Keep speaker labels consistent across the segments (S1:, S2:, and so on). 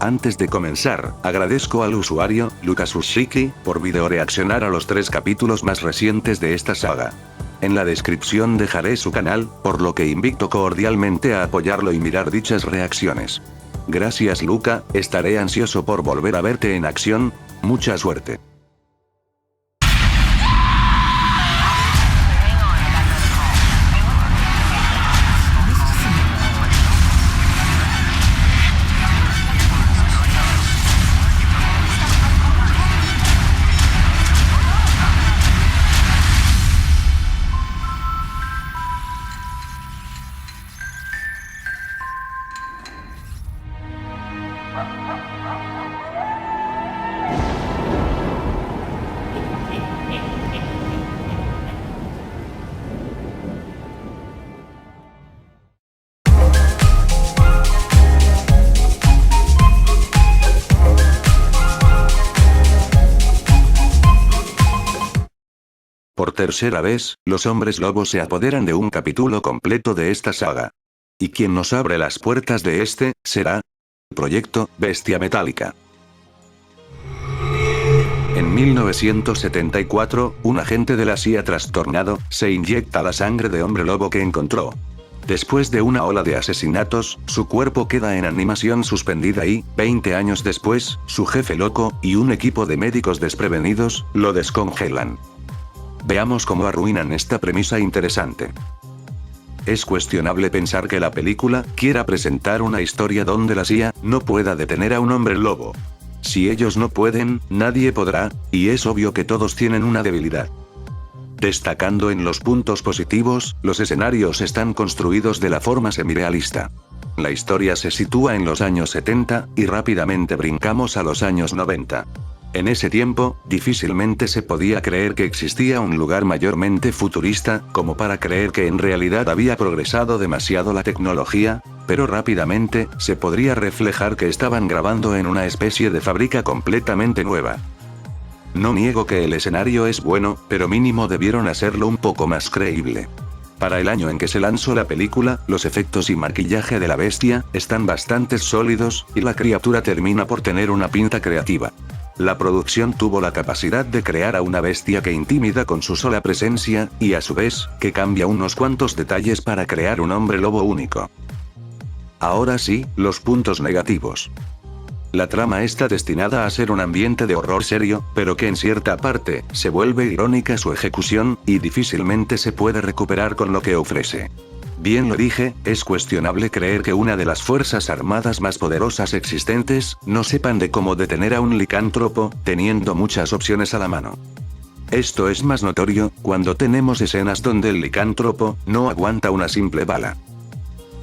S1: Antes de comenzar, agradezco al usuario, LucasUshiki, por videoreaccionar a los 3 capítulos más recientes de esta saga. En la descripción dejaré su canal, por lo que invito cordialmente a apoyarlo y mirar dichas reacciones. Gracias Luca, estaré ansioso por volver a verte en acción, mucha suerte. Por tercera vez, los hombres lobos se apoderan de un capítulo completo de esta saga. Y quien nos abre las puertas de este, será Proyecto Bestia Metálica. En 1974, un agente de la CIA trastornado, se inyecta la sangre de hombre lobo que encontró. Después de una ola de asesinatos, su cuerpo queda en animación suspendida y, 20 años después, su jefe loco, y un equipo de médicos desprevenidos, lo descongelan. Veamos cómo arruinan esta premisa interesante. Es cuestionable pensar que la película quiera presentar una historia donde la CIA no pueda detener a un hombre lobo. Si ellos no pueden, nadie podrá, y es obvio que todos tienen una debilidad. Destacando en los puntos positivos, los escenarios están construidos de la forma semirealista. La historia se sitúa en los años 70, y rápidamente brincamos a los años 90. En ese tiempo, difícilmente se podía creer que existía un lugar mayormente futurista, como para creer que en realidad había progresado demasiado la tecnología, pero rápidamente, se podría reflejar que estaban grabando en una especie de fábrica completamente nueva. No niego que el escenario es bueno, pero mínimo debieron hacerlo un poco más creíble. Para el año en que se lanzó la película, los efectos y maquillaje de la bestia están bastante sólidos, y la criatura termina por tener una pinta creativa. La producción tuvo la capacidad de crear a una bestia que intimida con su sola presencia, y a su vez, que cambia unos cuantos detalles para crear un hombre lobo único. Ahora sí, los puntos negativos. La trama está destinada a ser un ambiente de horror serio, pero que en cierta parte, se vuelve irónica su ejecución, y difícilmente se puede recuperar con lo que ofrece. Bien lo dije, es cuestionable creer que una de las fuerzas armadas más poderosas existentes, no sepan de cómo detener a un licántropo, teniendo muchas opciones a la mano. Esto es más notorio, cuando tenemos escenas donde el licántropo, no aguanta una simple bala.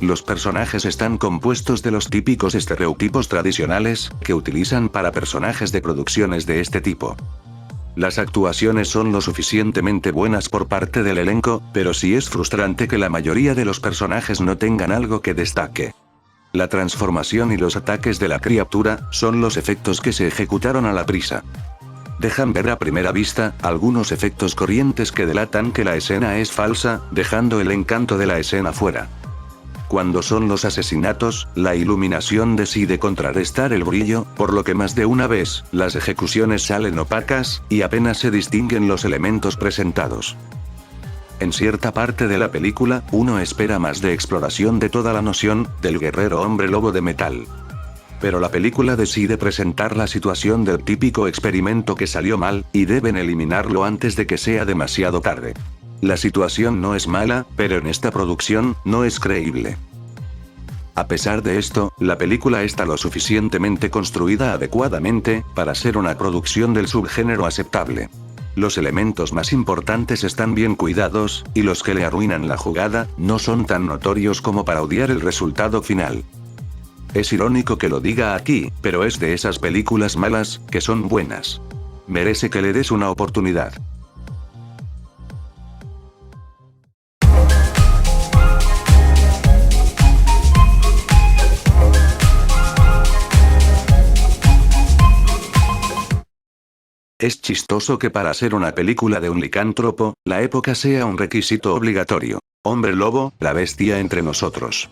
S1: Los personajes están compuestos de los típicos estereotipos tradicionales, que utilizan para personajes de producciones de este tipo. Las actuaciones son lo suficientemente buenas por parte del elenco, pero sí es frustrante que la mayoría de los personajes no tengan algo que destaque. La transformación y los ataques de la criatura, son los efectos que se ejecutaron a la prisa. Dejan ver a primera vista, algunos efectos corrientes que delatan que la escena es falsa, dejando el encanto de la escena fuera. Cuando son los asesinatos, la iluminación decide contrarrestar el brillo, por lo que más de una vez, las ejecuciones salen opacas, y apenas se distinguen los elementos presentados. En cierta parte de la película, uno espera más de exploración de toda la noción, del guerrero hombre lobo de metal. Pero la película decide presentar la situación del típico experimento que salió mal, y deben eliminarlo antes de que sea demasiado tarde. La situación no es mala, pero en esta producción, no es creíble. A pesar de esto, la película está lo suficientemente construida adecuadamente, para ser una producción del subgénero aceptable. Los elementos más importantes están bien cuidados, y los que le arruinan la jugada, no son tan notorios como para odiar el resultado final. Es irónico que lo diga aquí, pero es de esas películas malas, que son buenas. Merece que le des una oportunidad. Es chistoso que para hacer una película de un licántropo, la época sea un requisito obligatorio. Hombre lobo, la bestia entre nosotros.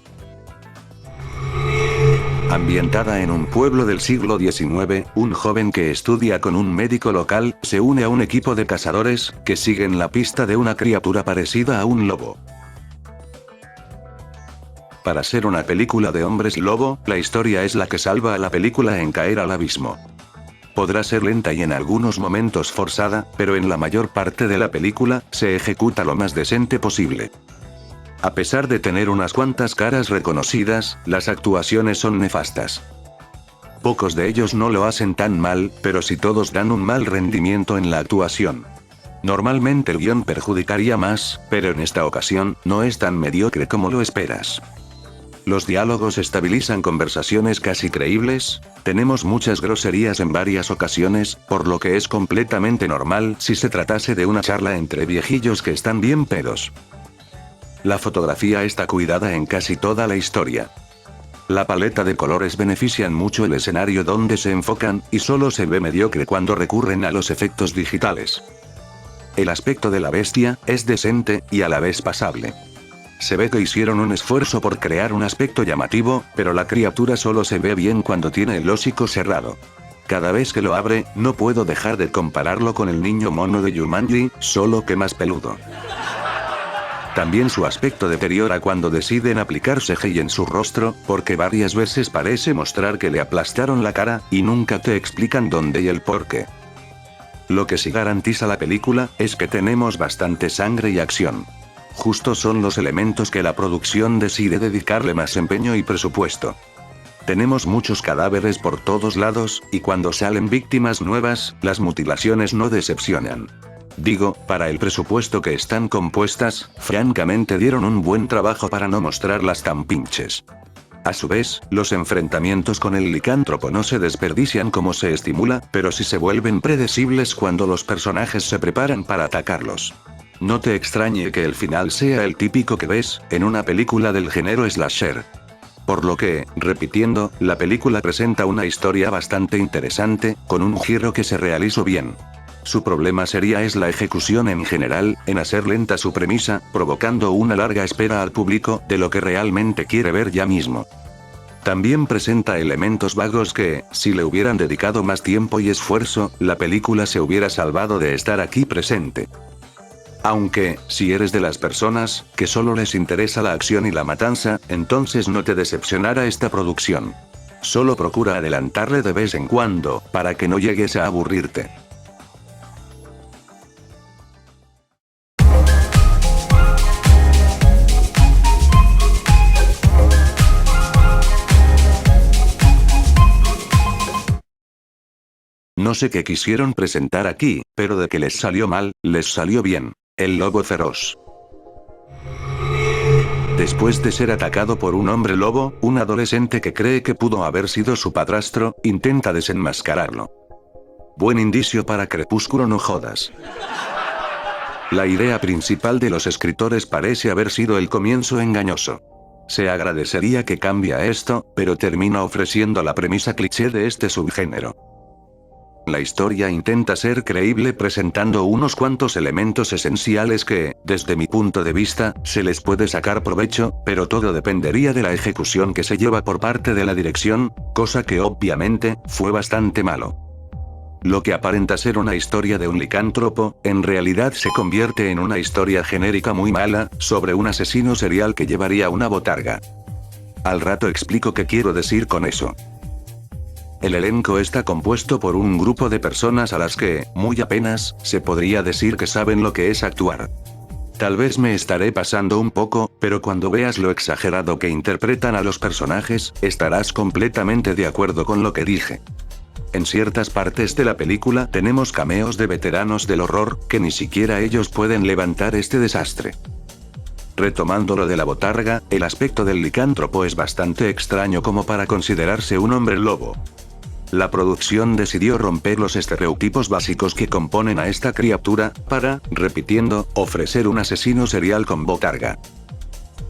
S1: Ambientada en un pueblo del siglo XIX, un joven que estudia con un médico local, se une a un equipo de cazadores, que siguen la pista de una criatura parecida a un lobo. Para ser una película de hombres lobo, la historia es la que salva a la película en caer al abismo. Podrá ser lenta y en algunos momentos forzada, pero en la mayor parte de la película, se ejecuta lo más decente posible. A pesar de tener unas cuantas caras reconocidas, las actuaciones son nefastas. Pocos de ellos no lo hacen tan mal, pero sí todos dan un mal rendimiento en la actuación. Normalmente el guión perjudicaría más, pero en esta ocasión, no es tan mediocre como lo esperas. Los diálogos estabilizan conversaciones casi creíbles, tenemos muchas groserías en varias ocasiones, por lo que es completamente normal si se tratase de una charla entre viejillos que están bien pedos. La fotografía está cuidada en casi toda la historia. La paleta de colores benefician mucho el escenario donde se enfocan, y solo se ve mediocre cuando recurren a los efectos digitales. El aspecto de la bestia es decente, y a la vez pasable. Se ve que hicieron un esfuerzo por crear un aspecto llamativo, pero la criatura solo se ve bien cuando tiene el hocico cerrado. Cada vez que lo abre, no puedo dejar de compararlo con el niño mono de Jumanji, solo que más peludo. También su aspecto deteriora cuando deciden aplicar CGI en su rostro, porque varias veces parece mostrar que le aplastaron la cara, y nunca te explican dónde y el por qué. Lo que sí garantiza la película, es que tenemos bastante sangre y acción. Justos son los elementos que la producción decide dedicarle más empeño y presupuesto. Tenemos muchos cadáveres por todos lados, y cuando salen víctimas nuevas, las mutilaciones no decepcionan. Digo, para el presupuesto que están compuestas, francamente dieron un buen trabajo para no mostrarlas tan pinches. A su vez, los enfrentamientos con el licántropo no se desperdician como se estimula, pero sí se vuelven predecibles cuando los personajes se preparan para atacarlos. No te extrañe que el final sea el típico que ves en una película del género slasher. Por lo que, repitiendo, la película presenta una historia bastante interesante, con un giro que se realizó bien. Su problema sería es la ejecución en general, en hacer lenta su premisa, provocando una larga espera al público de lo que realmente quiere ver ya mismo. También presenta elementos vagos que, si le hubieran dedicado más tiempo y esfuerzo, la película se hubiera salvado de estar aquí presente. Aunque, si eres de las personas que solo les interesa la acción y la matanza, entonces no te decepcionará esta producción. Solo procura adelantarle de vez en cuando, para que no llegues a aburrirte. No sé qué quisieron presentar aquí, pero de que les salió mal, les salió bien. El lobo feroz. Después de ser atacado por un hombre lobo, un adolescente que cree que pudo haber sido su padrastro, intenta desenmascararlo. Buen indicio para Crepúsculo, no jodas. La idea principal de los escritores parece haber sido el comienzo engañoso. Se agradecería que cambie esto, pero termina ofreciendo la premisa cliché de este subgénero. La historia intenta ser creíble presentando unos cuantos elementos esenciales que, desde mi punto de vista, se les puede sacar provecho, pero todo dependería de la ejecución que se lleva por parte de la dirección, cosa que obviamente, fue bastante malo. Lo que aparenta ser una historia de un licántropo, en realidad se convierte en una historia genérica muy mala, sobre un asesino serial que llevaría una botarga. Al rato explico qué quiero decir con eso. El elenco está compuesto por un grupo de personas a las que, muy apenas, se podría decir que saben lo que es actuar. Tal vez me estaré pasando un poco, pero cuando veas lo exagerado que interpretan a los personajes, estarás completamente de acuerdo con lo que dije. En ciertas partes de la película tenemos cameos de veteranos del horror, que ni siquiera ellos pueden levantar este desastre. Retomando lo de la botarga, el aspecto del licántropo es bastante extraño como para considerarse un hombre lobo. La producción decidió romper los estereotipos básicos que componen a esta criatura, para, repitiendo, ofrecer un asesino serial con botarga.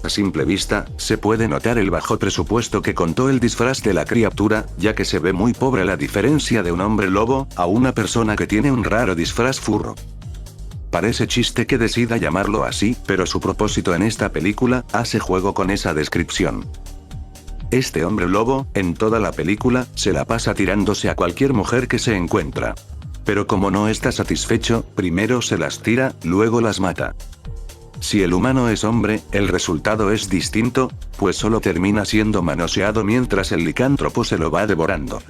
S1: A simple vista, se puede notar el bajo presupuesto que contó el disfraz de la criatura, ya que se ve muy pobre la diferencia de un hombre lobo, a una persona que tiene un raro disfraz furro. Parece chiste que decida llamarlo así, pero su propósito en esta película, hace juego con esa descripción. Este hombre lobo, en toda la película, se la pasa tirándose a cualquier mujer que se encuentra. Pero como no está satisfecho, primero se las tira, luego las mata. Si el humano es hombre, el resultado es distinto, pues solo termina siendo manoseado mientras el licántropo se lo va devorando.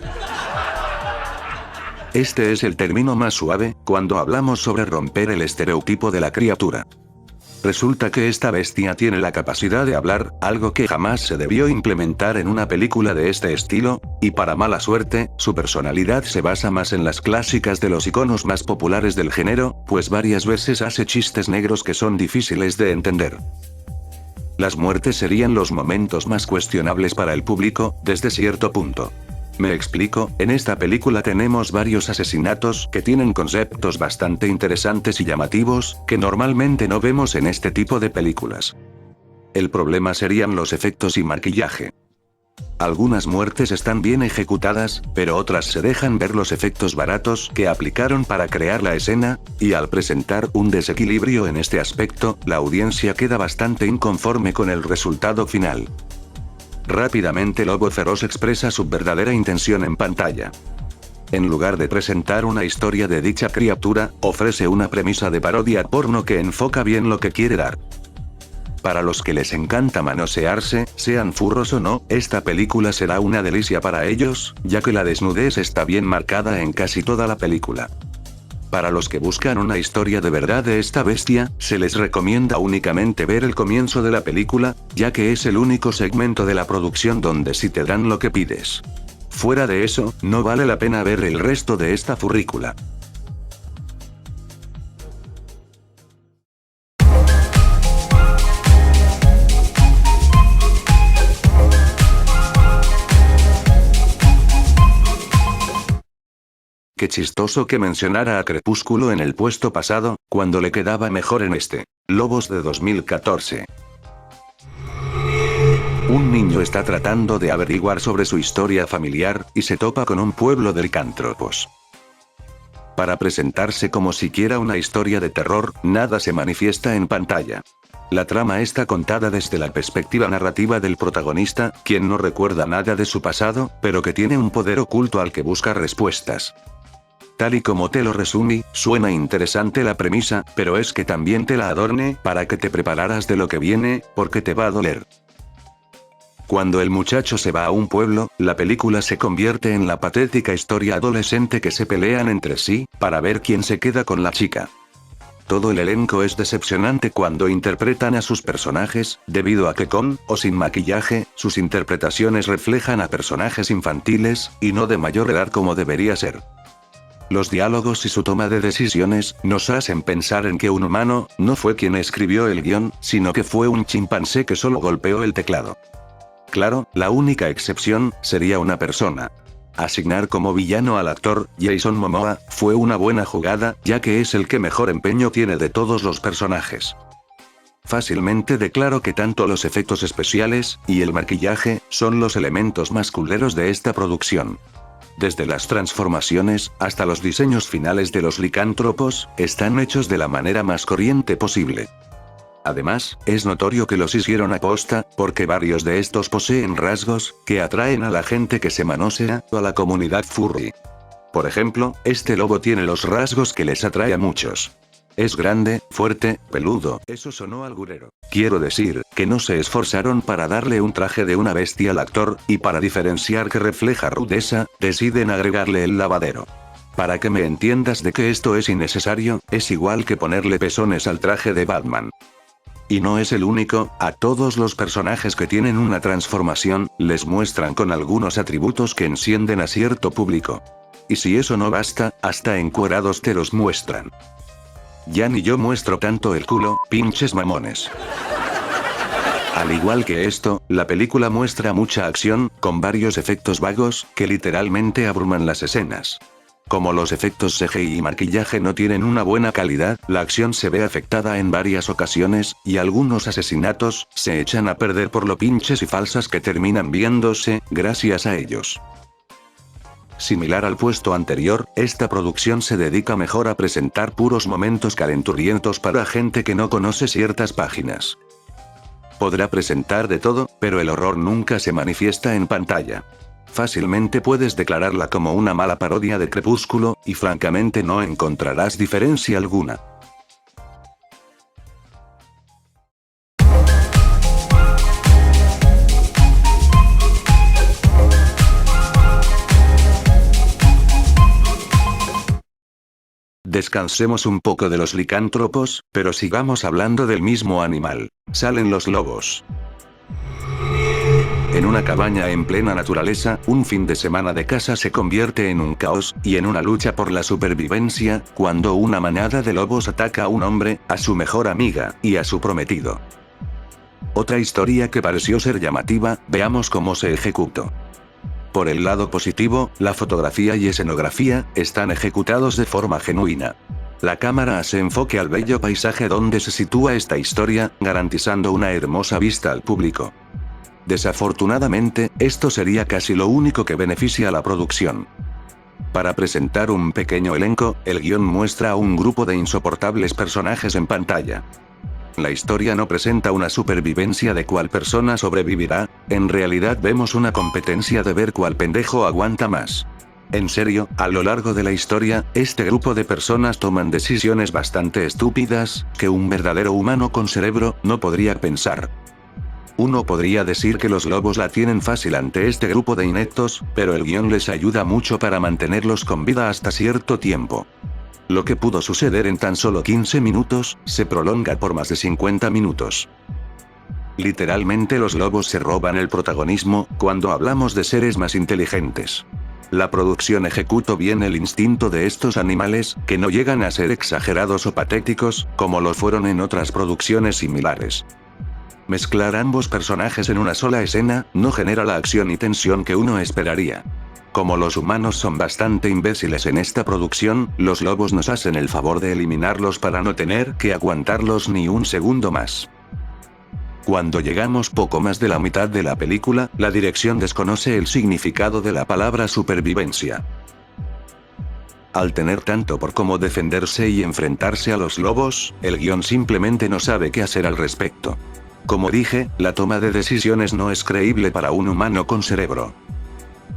S1: Este es el término más suave, cuando hablamos sobre romper el estereotipo de la criatura. Resulta que esta bestia tiene la capacidad de hablar, algo que jamás se debió implementar en una película de este estilo, y para mala suerte, su personalidad se basa más en las clásicas de los iconos más populares del género, pues varias veces hace chistes negros que son difíciles de entender. Las muertes serían los momentos más cuestionables para el público, desde cierto punto. Me explico, en esta película tenemos varios asesinatos que tienen conceptos bastante interesantes y llamativos, que normalmente no vemos en este tipo de películas. El problema serían los efectos y maquillaje. Algunas muertes están bien ejecutadas, pero otras se dejan ver los efectos baratos que aplicaron para crear la escena, y al presentar un desequilibrio en este aspecto, la audiencia queda bastante inconforme con el resultado final. Rápidamente Lobo Feroz expresa su verdadera intención en pantalla. En lugar de presentar una historia de dicha criatura, ofrece una premisa de parodia porno que enfoca bien lo que quiere dar. Para los que les encanta manosearse, sean furros o no, esta película será una delicia para ellos, ya que la desnudez está bien marcada en casi toda la película. Para los que buscan una historia de verdad de esta bestia, se les recomienda únicamente ver el comienzo de la película, ya que es el único segmento de la producción donde sí te dan lo que pides. Fuera de eso, no vale la pena ver el resto de esta furrícula. Qué chistoso que mencionara a Crepúsculo en el puesto pasado, cuando le quedaba mejor en este. Lobos de 2014. Un niño está tratando de averiguar sobre su historia familiar, y se topa con un pueblo de licántropos. Para presentarse como siquiera una historia de terror, nada se manifiesta en pantalla. La trama está contada desde la perspectiva narrativa del protagonista, quien no recuerda nada de su pasado, pero que tiene un poder oculto al que busca respuestas. Tal y como te lo resumí, suena interesante la premisa, pero es que también te la adorne, para que te prepararas de lo que viene, porque te va a doler. Cuando el muchacho se va a un pueblo, la película se convierte en la patética historia adolescente que se pelean entre sí, para ver quién se queda con la chica. Todo el elenco es decepcionante cuando interpretan a sus personajes, debido a que con o sin maquillaje, sus interpretaciones reflejan a personajes infantiles, y no de mayor edad como debería ser. Los diálogos y su toma de decisiones, nos hacen pensar en que un humano, no fue quien escribió el guión, sino que fue un chimpancé que solo golpeó el teclado. Claro, la única excepción, sería una persona. Asignar como villano al actor, Jason Momoa, fue una buena jugada, ya que es el que mejor empeño tiene de todos los personajes. Fácilmente declaro que tanto los efectos especiales, y el maquillaje, son los elementos más culeros de esta producción. Desde las transformaciones, hasta los diseños finales de los licántropos, están hechos de la manera más corriente posible. Además, es notorio que los hicieron aposta, porque varios de estos poseen rasgos, que atraen a la gente que se manosea, o a la comunidad furry. Por ejemplo, este lobo tiene los rasgos que les atrae a muchos. Es grande, fuerte, peludo. Eso sonó alburero. Quiero decir, que no se esforzaron para darle un traje de una bestia al actor, y para diferenciar que refleja rudeza, deciden agregarle el lavadero. Para que me entiendas de que esto es innecesario, es igual que ponerle pezones al traje de Batman. Y no es el único, a todos los personajes que tienen una transformación, les muestran con algunos atributos que encienden a cierto público. Y si eso no basta, hasta encuerados te los muestran. Ya ni yo muestro tanto el culo, pinches mamones. Al igual que esto, la película muestra mucha acción, con varios efectos vagos, que literalmente abruman las escenas. Como los efectos CGI y maquillaje no tienen una buena calidad, la acción se ve afectada en varias ocasiones, y algunos asesinatos, se echan a perder por lo pinches y falsas que terminan viéndose, gracias a ellos. Similar al puesto anterior, esta producción se dedica mejor a presentar puros momentos calenturrientos para gente que no conoce ciertas páginas. Podrá presentar de todo, pero el horror nunca se manifiesta en pantalla. Fácilmente puedes declararla como una mala parodia de Crepúsculo, y francamente no encontrarás diferencia alguna. Descansemos un poco de los licántropos, pero sigamos hablando del mismo animal. Salen los lobos. En una cabaña en plena naturaleza, un fin de semana de caza se convierte en un caos, y en una lucha por la supervivencia, cuando una manada de lobos ataca a un hombre, a su mejor amiga, y a su prometido. Otra historia que pareció ser llamativa, veamos cómo se ejecutó. Por el lado positivo, la fotografía y escenografía están ejecutados de forma genuina. La cámara hace enfoque al bello paisaje donde se sitúa esta historia, garantizando una hermosa vista al público. Desafortunadamente, esto sería casi lo único que beneficia a la producción. Para presentar un pequeño elenco, el guión muestra a un grupo de insoportables personajes en pantalla. La historia no presenta una supervivencia de cuál persona sobrevivirá, en realidad vemos una competencia de ver cuál pendejo aguanta más. En serio, a lo largo de la historia, este grupo de personas toman decisiones bastante estúpidas, que un verdadero humano con cerebro no podría pensar. Uno podría decir que los lobos la tienen fácil ante este grupo de ineptos, pero el guión les ayuda mucho para mantenerlos con vida hasta cierto tiempo. Lo que pudo suceder en tan solo 15 minutos, se prolonga por más de 50 minutos. Literalmente los lobos se roban el protagonismo, cuando hablamos de seres más inteligentes. La producción ejecutó bien el instinto de estos animales, que no llegan a ser exagerados o patéticos, como lo fueron en otras producciones similares. Mezclar ambos personajes en una sola escena, no genera la acción y tensión que uno esperaría. Como los humanos son bastante imbéciles en esta producción, los lobos nos hacen el favor de eliminarlos para no tener que aguantarlos ni un segundo más. Cuando llegamos poco más de la mitad de la película, la dirección desconoce el significado de la palabra supervivencia. Al tener tanto por cómo defenderse y enfrentarse a los lobos, el guión simplemente no sabe qué hacer al respecto. Como dije, la toma de decisiones no es creíble para un humano con cerebro.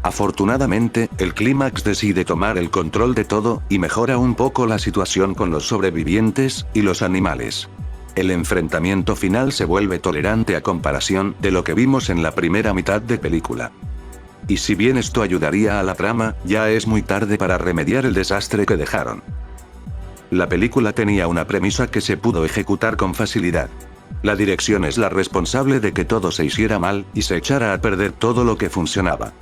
S1: Afortunadamente, el clímax decide tomar el control de todo, y mejora un poco la situación con los sobrevivientes y los animales. El enfrentamiento final se vuelve tolerante a comparación de lo que vimos en la primera mitad de película. Y si bien esto ayudaría a la trama, ya es muy tarde para remediar el desastre que dejaron. La película tenía una premisa que se pudo ejecutar con facilidad. La dirección es la responsable de que todo se hiciera mal, y se echara a perder todo lo que funcionaba.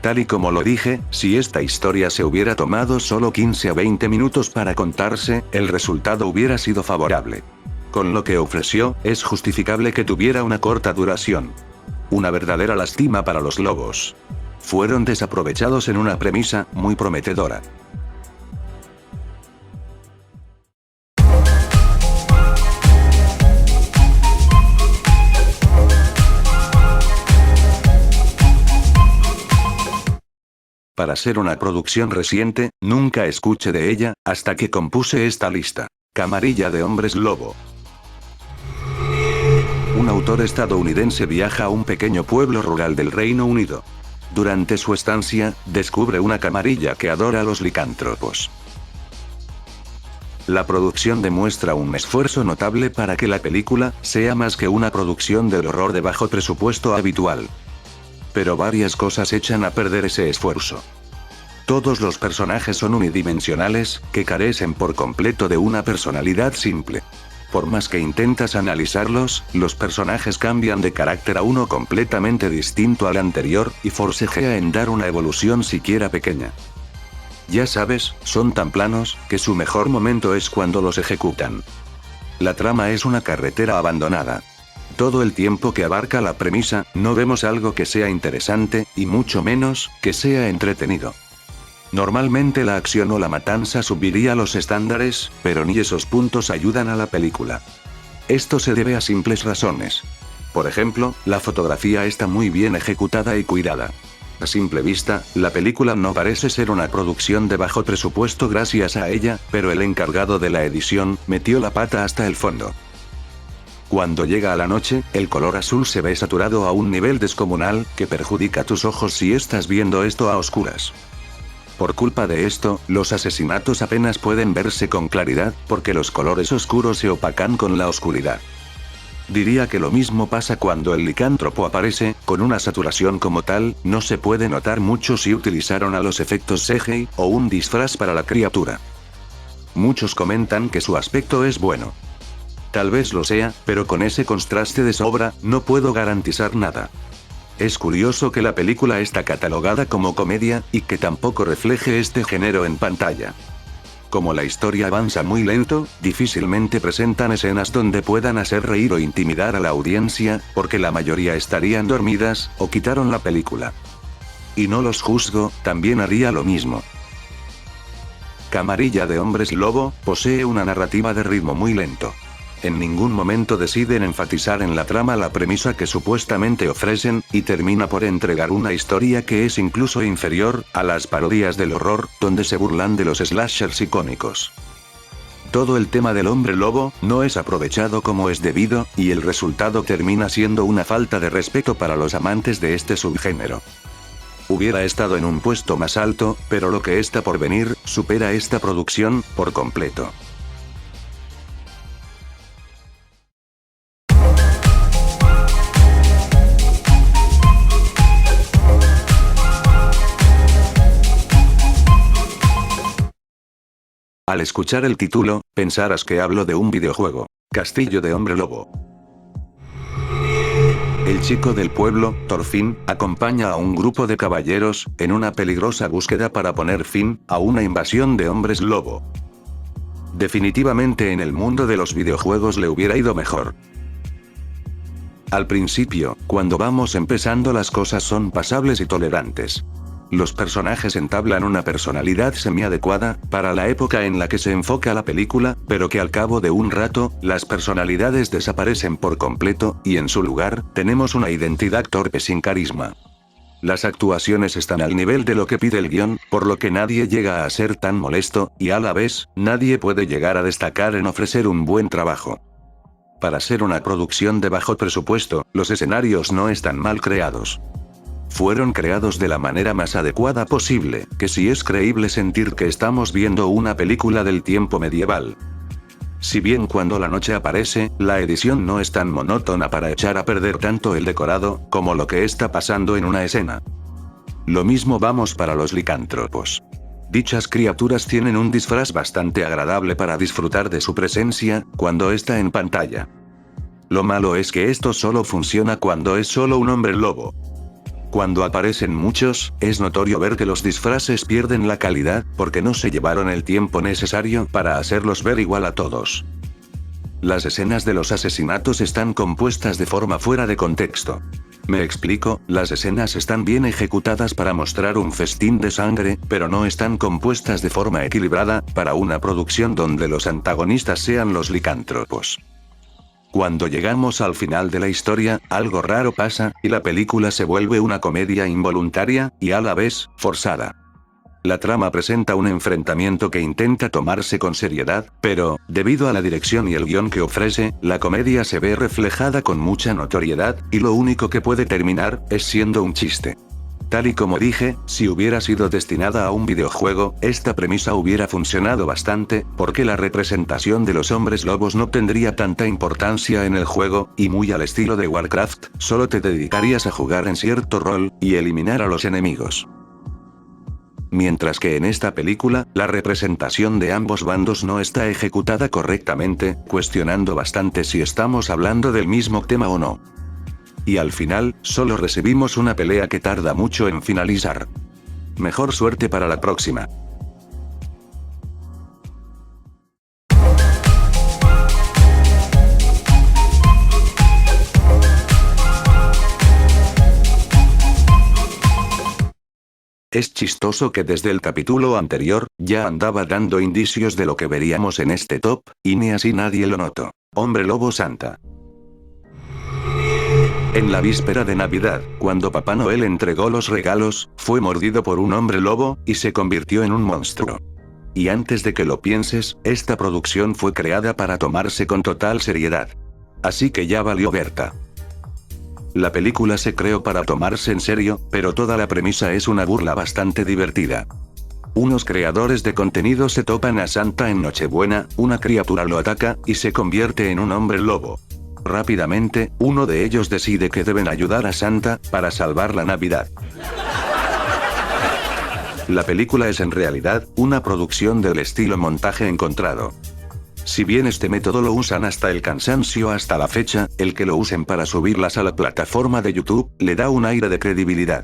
S1: Tal y como lo dije, si esta historia se hubiera tomado solo 15 a 20 minutos para contarse, el resultado hubiera sido favorable. Con lo que ofreció, es justificable que tuviera una corta duración. Una verdadera lástima para los lobos. Fueron desaprovechados en una premisa muy prometedora. Para ser una producción reciente, nunca escuché de ella, hasta que compuse esta lista. Camarilla de hombres lobo. Un autor estadounidense viaja a un pequeño pueblo rural del Reino Unido. Durante su estancia, descubre una camarilla que adora a los licántropos. La producción demuestra un esfuerzo notable para que la película sea más que una producción del horror de bajo presupuesto habitual. Pero varias cosas echan a perder ese esfuerzo. Todos los personajes son unidimensionales, que carecen por completo de una personalidad simple. Por más que intentas analizarlos, los personajes cambian de carácter a uno completamente distinto al anterior, y forcejea en dar una evolución siquiera pequeña. Ya sabes, son tan planos, que su mejor momento es cuando los ejecutan. La trama es una carretera abandonada. Todo el tiempo que abarca la premisa, no vemos algo que sea interesante, y mucho menos, que sea entretenido. Normalmente la acción o la matanza subiría los estándares, pero ni esos puntos ayudan a la película. Esto se debe a simples razones. Por ejemplo, la fotografía está muy bien ejecutada y cuidada. A simple vista, la película no parece ser una producción de bajo presupuesto gracias a ella, pero el encargado de la edición, metió la pata hasta el fondo. Cuando llega a la noche, el color azul se ve saturado a un nivel descomunal, que perjudica tus ojos si estás viendo esto a oscuras. Por culpa de esto, los asesinatos apenas pueden verse con claridad, porque los colores oscuros se opacan con la oscuridad. Diría que lo mismo pasa cuando el licántropo aparece, con una saturación como tal, no se puede notar mucho si utilizaron a los efectos CGI, o un disfraz para la criatura. Muchos comentan que su aspecto es bueno. Tal vez lo sea, pero con ese contraste de sobra, no puedo garantizar nada. Es curioso que la película está catalogada como comedia, y que tampoco refleje este género en pantalla. Como la historia avanza muy lento, difícilmente presentan escenas donde puedan hacer reír o intimidar a la audiencia, porque la mayoría estarían dormidas, o quitaron la película. Y no los juzgo, también haría lo mismo. Camarilla de Hombres Lobo, posee una narrativa de ritmo muy lento. En ningún momento deciden enfatizar en la trama la premisa que supuestamente ofrecen, y termina por entregar una historia que es incluso inferior a las parodias del horror, donde se burlan de los slashers icónicos. Todo el tema del hombre lobo no es aprovechado como es debido, y el resultado termina siendo una falta de respeto para los amantes de este subgénero. Hubiera estado en un puesto más alto, pero lo que está por venir supera esta producción por completo. Al escuchar el título, pensarás que hablo de un videojuego, Castillo de Hombre Lobo. El chico del pueblo, Thorfinn, acompaña a un grupo de caballeros, en una peligrosa búsqueda para poner fin a una invasión de hombres lobo. Definitivamente en el mundo de los videojuegos le hubiera ido mejor. Al principio, cuando vamos empezando, las cosas son pasables y tolerantes. Los personajes entablan una personalidad semi-adecuada para la época en la que se enfoca la película, pero que al cabo de un rato, las personalidades desaparecen por completo, y en su lugar, tenemos una identidad torpe sin carisma. Las actuaciones están al nivel de lo que pide el guión, por lo que nadie llega a ser tan molesto, y a la vez, nadie puede llegar a destacar en ofrecer un buen trabajo. Para ser una producción de bajo presupuesto, los escenarios no están mal creados. Fueron creados de la manera más adecuada posible, que sí es creíble sentir que estamos viendo una película del tiempo medieval. Si bien cuando la noche aparece, la edición no es tan monótona para echar a perder tanto el decorado, como lo que está pasando en una escena. Lo mismo vamos para los licántropos. Dichas criaturas tienen un disfraz bastante agradable para disfrutar de su presencia, cuando está en pantalla. Lo malo es que esto solo funciona cuando es solo un hombre lobo. Cuando aparecen muchos, es notorio ver que los disfraces pierden la calidad, porque no se llevaron el tiempo necesario para hacerlos ver igual a todos. Las escenas de los asesinatos están compuestas de forma fuera de contexto. Me explico, las escenas están bien ejecutadas para mostrar un festín de sangre, pero no están compuestas de forma equilibrada, para una producción donde los antagonistas sean los licántropos. Cuando llegamos al final de la historia, algo raro pasa, y la película se vuelve una comedia involuntaria, y a la vez, forzada. La trama presenta un enfrentamiento que intenta tomarse con seriedad, pero, debido a la dirección y el guión que ofrece, la comedia se ve reflejada con mucha notoriedad, y lo único que puede terminar, es siendo un chiste. Tal y como dije, si hubiera sido destinada a un videojuego, esta premisa hubiera funcionado bastante, porque la representación de los hombres lobos no tendría tanta importancia en el juego, y muy al estilo de Warcraft, solo te dedicarías a jugar en cierto rol, y eliminar a los enemigos. Mientras que en esta película, la representación de ambos bandos no está ejecutada correctamente, cuestionando bastante si estamos hablando del mismo tema o no. Y al final, solo recibimos una pelea que tarda mucho en finalizar. Mejor suerte para la próxima. Es chistoso que desde el capítulo anterior, ya andaba dando indicios de lo que veríamos en este top, y ni así nadie lo notó. Hombre Lobo Santa. En la víspera de Navidad, cuando Papá Noel entregó los regalos, fue mordido por un hombre lobo, y se convirtió en un monstruo. Y antes de que lo pienses, esta producción fue creada para tomarse con total seriedad. Así que ya valió Berta. La película se creó para tomarse en serio, pero toda la premisa es una burla bastante divertida. Unos creadores de contenido se topan a Santa en Nochebuena, una criatura lo ataca, y se convierte en un hombre lobo. Rápidamente, uno de ellos decide que deben ayudar a Santa, para salvar la Navidad. La película es en realidad, una producción del estilo montaje encontrado. Si bien este método lo usan hasta el cansancio hasta la fecha, el que lo usen para subirlas a la plataforma de YouTube, le da un aire de credibilidad.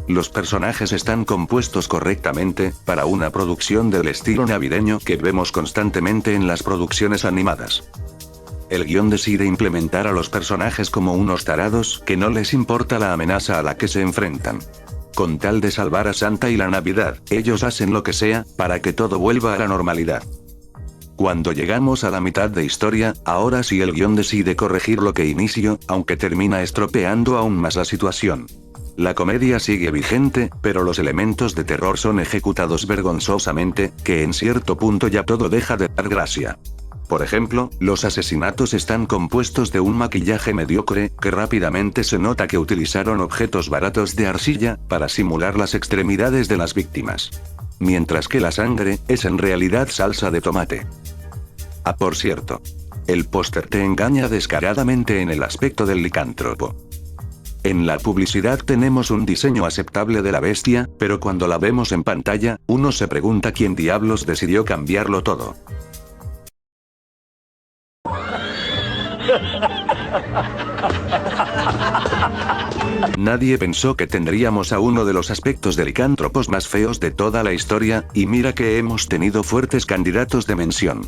S1: Los personajes están compuestos correctamente, para una producción del estilo navideño que vemos constantemente en las producciones animadas. El guión decide implementar a los personajes como unos tarados que no les importa la amenaza a la que se enfrentan. Con tal de salvar a Santa y la Navidad, ellos hacen lo que sea, para que todo vuelva a la normalidad. Cuando llegamos a la mitad de historia, ahora sí el guión decide corregir lo que inició, aunque termina estropeando aún más la situación. La comedia sigue vigente, pero los elementos de terror son ejecutados vergonzosamente, que en cierto punto ya todo deja de dar gracia. Por ejemplo, los asesinatos están compuestos de un maquillaje mediocre, que rápidamente se nota que utilizaron objetos baratos de arcilla, para simular las extremidades de las víctimas. Mientras que la sangre, es en realidad salsa de tomate. Ah, por cierto. El póster te engaña descaradamente en el aspecto del licántropo. En la publicidad tenemos un diseño aceptable de la bestia, pero cuando la vemos en pantalla, uno se pregunta quién diablos decidió cambiarlo todo. Nadie pensó que tendríamos a uno de los aspectos de licántropos más feos de toda la historia, y mira que hemos tenido fuertes candidatos de mención.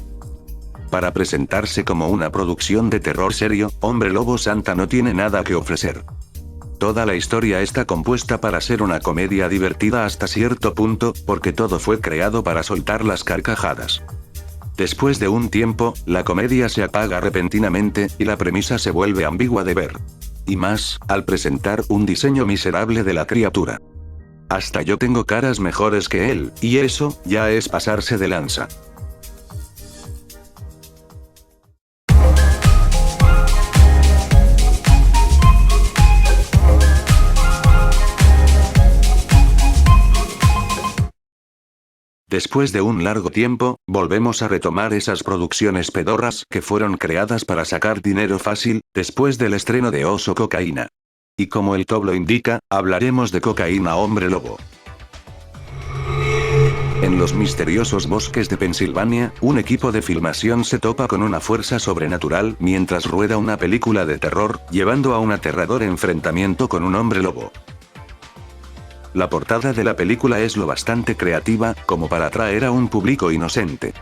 S1: Para presentarse como una producción de terror serio, Hombre Lobo Santa no tiene nada que ofrecer. Toda la historia está compuesta para ser una comedia divertida hasta cierto punto, porque todo fue creado para soltar las carcajadas. Después de un tiempo, la comedia se apaga repentinamente, y la premisa se vuelve ambigua de ver. Y más, al presentar un diseño miserable de la criatura. Hasta yo tengo caras mejores que él, y eso, ya es pasarse de lanza. Después de un largo tiempo, volvemos a retomar esas producciones pedorras que fueron creadas para sacar dinero fácil, después del estreno de Oso Cocaína. Y como el top lo indica, hablaremos de Cocaína Hombre Lobo. En los misteriosos bosques de Pensilvania, un equipo de filmación se topa con una fuerza sobrenatural mientras rueda una película de terror, llevando a un aterrador enfrentamiento con un hombre lobo. La portada de la película es lo bastante creativa, como para atraer a un público inocente.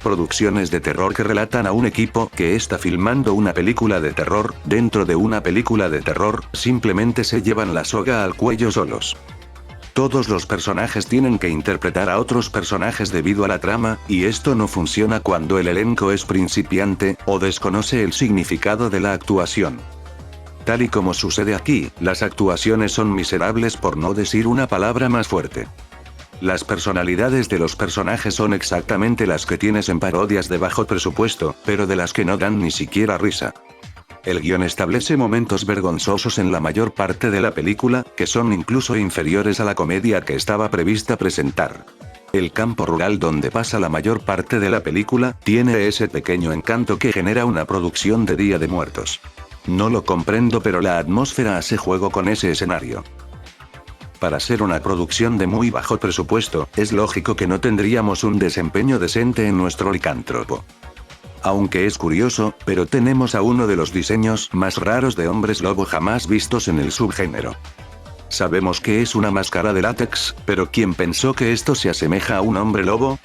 S1: Producciones de terror que relatan a un equipo que está filmando una película de terror, dentro de una película de terror, simplemente se llevan la soga al cuello solos. Todos los personajes tienen que interpretar a otros personajes debido a la trama, y esto no funciona cuando el elenco es principiante, o desconoce el significado de la actuación. Tal y como sucede aquí, las actuaciones son miserables por no decir una palabra más fuerte. Las personalidades de los personajes son exactamente las que tienes en parodias de bajo presupuesto, pero de las que no dan ni siquiera risa. El guión establece momentos vergonzosos en la mayor parte de la película, que son incluso inferiores a la comedia que estaba prevista presentar. El campo rural donde pasa la mayor parte de la película, tiene ese pequeño encanto que genera una producción de Día de Muertos. No lo comprendo, pero la atmósfera hace juego con ese escenario. Para ser una producción de muy bajo presupuesto, es lógico que no tendríamos un desempeño decente en nuestro licántropo. Aunque es curioso, pero tenemos a uno de los diseños más raros de hombres lobo jamás vistos en el subgénero. Sabemos que es una máscara de látex, pero ¿quién pensó que esto se asemeja a un hombre lobo?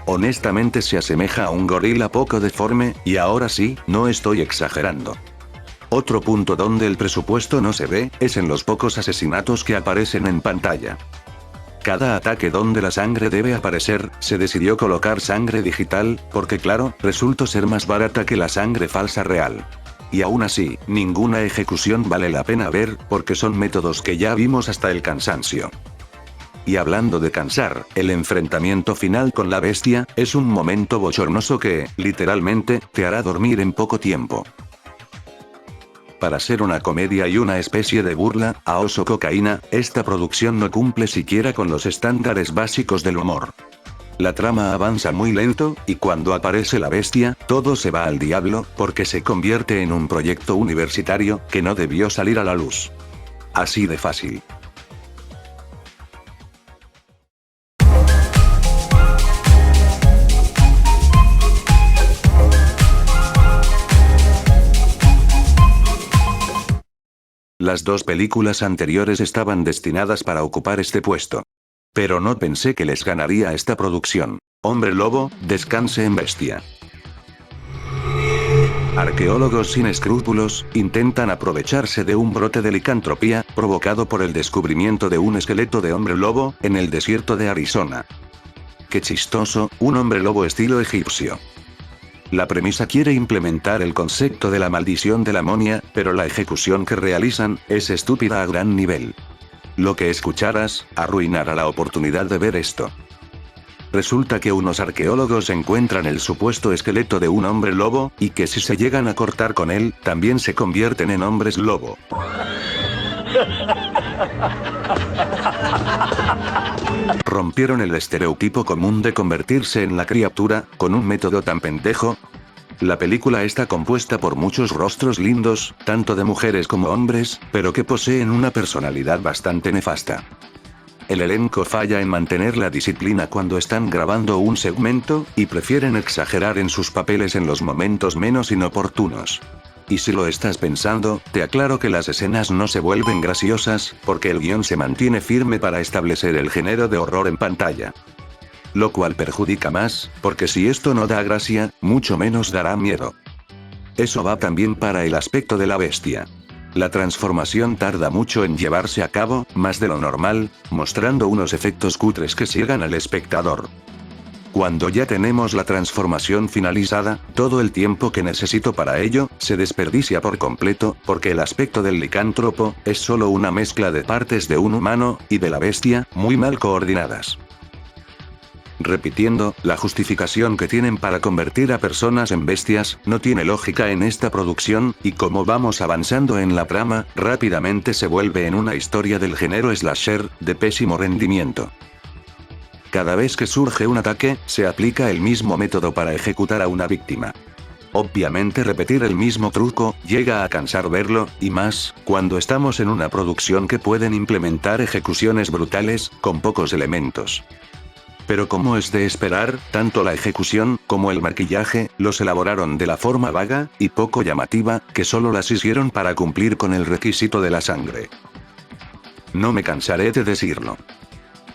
S1: Honestamente se asemeja a un gorila poco deforme, y ahora sí, no estoy exagerando. Otro punto donde el presupuesto no se ve, es en los pocos asesinatos que aparecen en pantalla. Cada ataque donde la sangre debe aparecer, se decidió colocar sangre digital, porque claro, resultó ser más barata que la sangre falsa real. Y aún así, ninguna ejecución vale la pena ver, porque son métodos que ya vimos hasta el cansancio. Y hablando de cansar, el enfrentamiento final con la bestia, es un momento bochornoso que, literalmente, te hará dormir en poco tiempo. Para ser una comedia y una especie de burla a Oso Cocaína, esta producción no cumple siquiera con los estándares básicos del humor. La trama avanza muy lento, y cuando aparece la bestia, todo se va al diablo, porque se convierte en un proyecto universitario, que no debió salir a la luz. Así de fácil. Las dos películas anteriores estaban destinadas para ocupar este puesto. Pero no pensé que les ganaría esta producción. Hombre Lobo, descanse en bestia. Arqueólogos sin escrúpulos, intentan aprovecharse de un brote de licantropía, provocado por el descubrimiento de un esqueleto de hombre lobo, en el desierto de Arizona. Qué chistoso, un hombre lobo estilo egipcio. La premisa quiere implementar el concepto de la maldición de la momia, pero la ejecución que realizan, es estúpida a gran nivel. Lo que escucharas, arruinará la oportunidad de ver esto. Resulta que unos arqueólogos encuentran el supuesto esqueleto de un hombre lobo, y que si se llegan a cortar con él, también se convierten en hombres lobo. Rompieron el estereotipo común de convertirse en la criatura, con un método tan pendejo. La película está compuesta por muchos rostros lindos, tanto de mujeres como hombres, pero que poseen una personalidad bastante nefasta. El elenco falla en mantener la disciplina cuando están grabando un segmento, y prefieren exagerar en sus papeles en los momentos menos inoportunos. Y si lo estás pensando, te aclaro que las escenas no se vuelven graciosas, porque el guión se mantiene firme para establecer el género de horror en pantalla. Lo cual perjudica más, porque si esto no da gracia, mucho menos dará miedo. Eso va también para el aspecto de la bestia. La transformación tarda mucho en llevarse a cabo, más de lo normal, mostrando unos efectos cutres que ciegan al espectador. Cuando ya tenemos la transformación finalizada, todo el tiempo que necesito para ello, se desperdicia por completo, porque el aspecto del licántropo, es solo una mezcla de partes de un humano, y de la bestia, muy mal coordinadas. Repitiendo, la justificación que tienen para convertir a personas en bestias, no tiene lógica en esta producción, y como vamos avanzando en la trama, rápidamente se vuelve en una historia del género slasher, de pésimo rendimiento. Cada vez que surge un ataque, se aplica el mismo método para ejecutar a una víctima. Obviamente repetir el mismo truco, llega a cansar verlo, y más, cuando estamos en una producción que pueden implementar ejecuciones brutales, con pocos elementos. Pero como es de esperar, tanto la ejecución, como el maquillaje, los elaboraron de la forma vaga, y poco llamativa, que solo las hicieron para cumplir con el requisito de la sangre. No me cansaré de decirlo.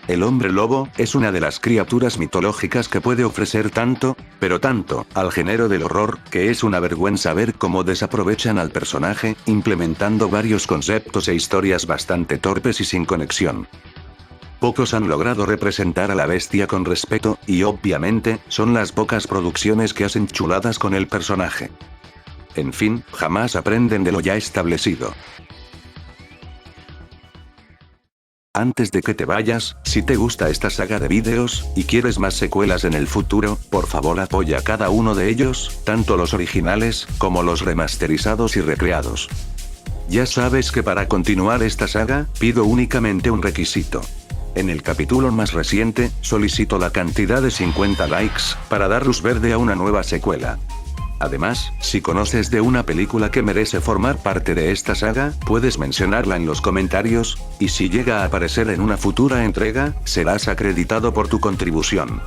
S1: El hombre lobo, es una de las criaturas mitológicas que puede ofrecer tanto, pero tanto, al género del horror, que es una vergüenza ver cómo desaprovechan al personaje, implementando varios conceptos e historias bastante torpes y sin conexión. Pocos han logrado representar a la bestia con respeto, y obviamente, son las pocas producciones que hacen chuladas con el personaje. En fin, jamás aprenden de lo ya establecido. Antes de que te vayas, si te gusta esta saga de vídeos, y quieres más secuelas en el futuro, por favor apoya cada uno de ellos, tanto los originales, como los remasterizados y recreados. Ya sabes que para continuar esta saga, pido únicamente un requisito. En el capítulo más reciente, solicito la cantidad de 50 likes, para dar luz verde a una nueva secuela. Además, si conoces de una película que merece formar parte de esta saga, puedes mencionarla en los comentarios, y si llega a aparecer en una futura entrega, serás acreditado por tu contribución.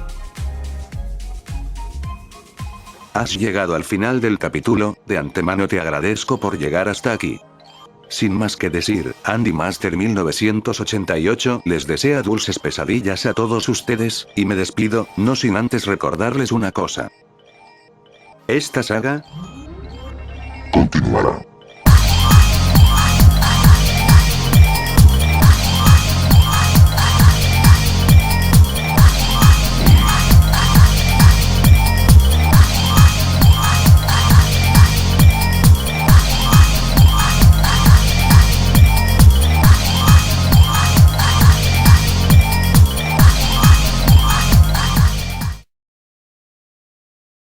S1: Has llegado al final del capítulo, de antemano te agradezco por llegar hasta aquí. Sin más que decir, Andy Master 1988 les desea dulces pesadillas a todos ustedes, y me despido, no sin antes recordarles una cosa. Esta saga continuará.